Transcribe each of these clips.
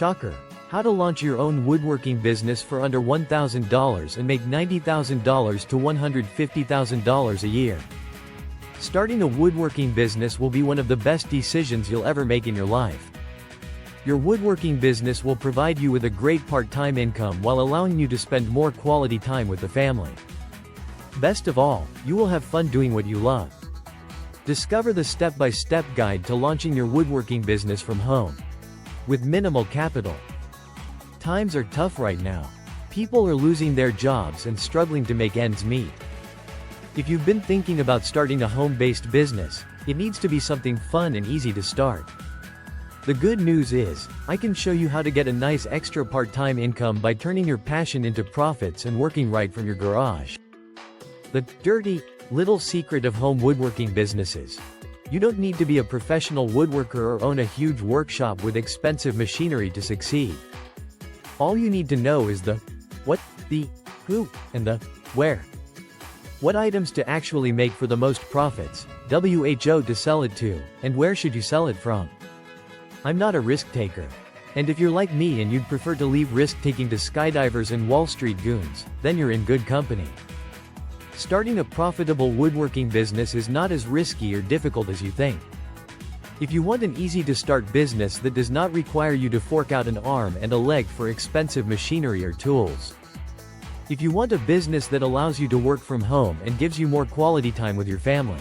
Shocker! How to launch your own woodworking business for under $1,000 and make $90,000 to $150,000 a year. Starting a woodworking business will be one of the best decisions you'll ever make in your life. Your woodworking business will provide you with a great part-time income while allowing you to spend more quality time with the family. Best of all, you will have fun doing what you love. Discover the step-by-step guide to launching your woodworking business from home. With minimal capital. Times are tough right now. People are losing their jobs and struggling to make ends meet. If you've been thinking about starting a home-based business, it needs to be something fun and easy to start. The good news is, I can show you how to get a nice extra part-time income by turning your passion into profits and working right from your garage. The dirty, little secret of home woodworking businesses. You don't need to be a professional woodworker or own a huge workshop with expensive machinery to succeed. All you need to know is the what, the who, and the where. What items to actually make for the most profits, who to sell it to, and where should you sell it from. I'm not a risk taker. And if you're like me and you'd prefer to leave risk-taking to skydivers and Wall Street goons, then you're in good company. Starting a profitable woodworking business is not as risky or difficult as you think. If you want an easy-to-start business that does not require you to fork out an arm and a leg for expensive machinery or tools. If you want a business that allows you to work from home and gives you more quality time with your family.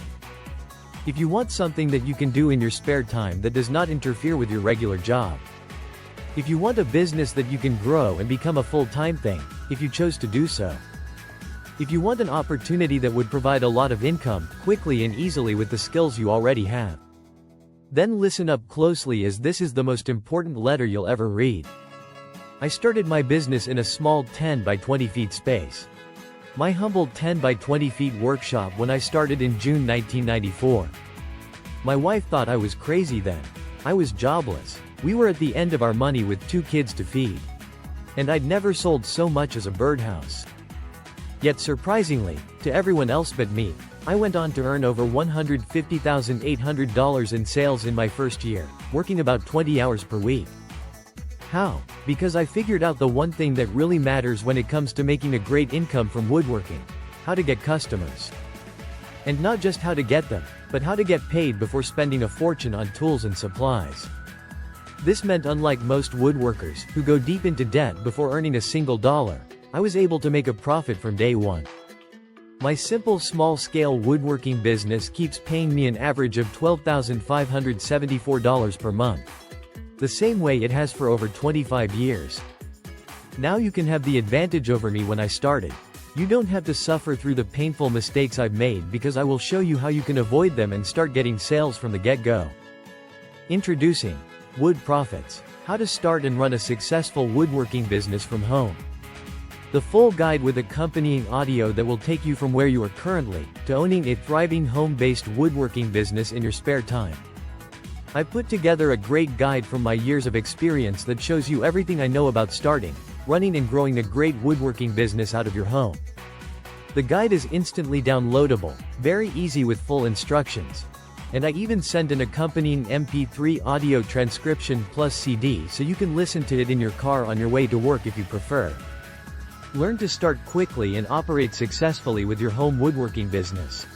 If you want something that you can do in your spare time that does not interfere with your regular job. If you want a business that you can grow and become a full-time thing, if you chose to do so. If you want an opportunity that would provide a lot of income, quickly and easily with the skills you already have. Then listen up closely, as this is the most important letter you'll ever read. I started my business in a small 10 by 20 feet space. My humble 10 by 20 feet workshop when I started in June 1994. My wife thought I was crazy then. I was jobless. We were at the end of our money with 2 kids to feed. And I'd never sold so much as a birdhouse. Yet surprisingly, to everyone else but me, I went on to earn over $150,800 in sales in my first year, working about 20 hours per week. How? Because I figured out the one thing that really matters when it comes to making a great income from woodworking: how to get customers. And not just how to get them, but how to get paid before spending a fortune on tools and supplies. This meant, unlike most woodworkers, who go deep into debt before earning a single dollar, I was able to make a profit from day one. My simple small-scale woodworking business keeps paying me an average of $12,574 per month. The same way it has for over 25 years. Now you can have the advantage over me when I started. You don't have to suffer through the painful mistakes I've made, because I will show you how you can avoid them and start getting sales from the get-go. Introducing Wood Profits: How to Start and Run a Successful Woodworking Business from Home. The full guide with accompanying audio that will take you from where you are currently, to owning a thriving home-based woodworking business in your spare time. I put together a great guide from my years of experience that shows you everything I know about starting, running and growing a great woodworking business out of your home. The guide is instantly downloadable, very easy with full instructions. And I even send an accompanying MP3 audio transcription plus CD so you can listen to it in your car on your way to work if you prefer. Learn to start quickly and operate successfully with your home woodworking business.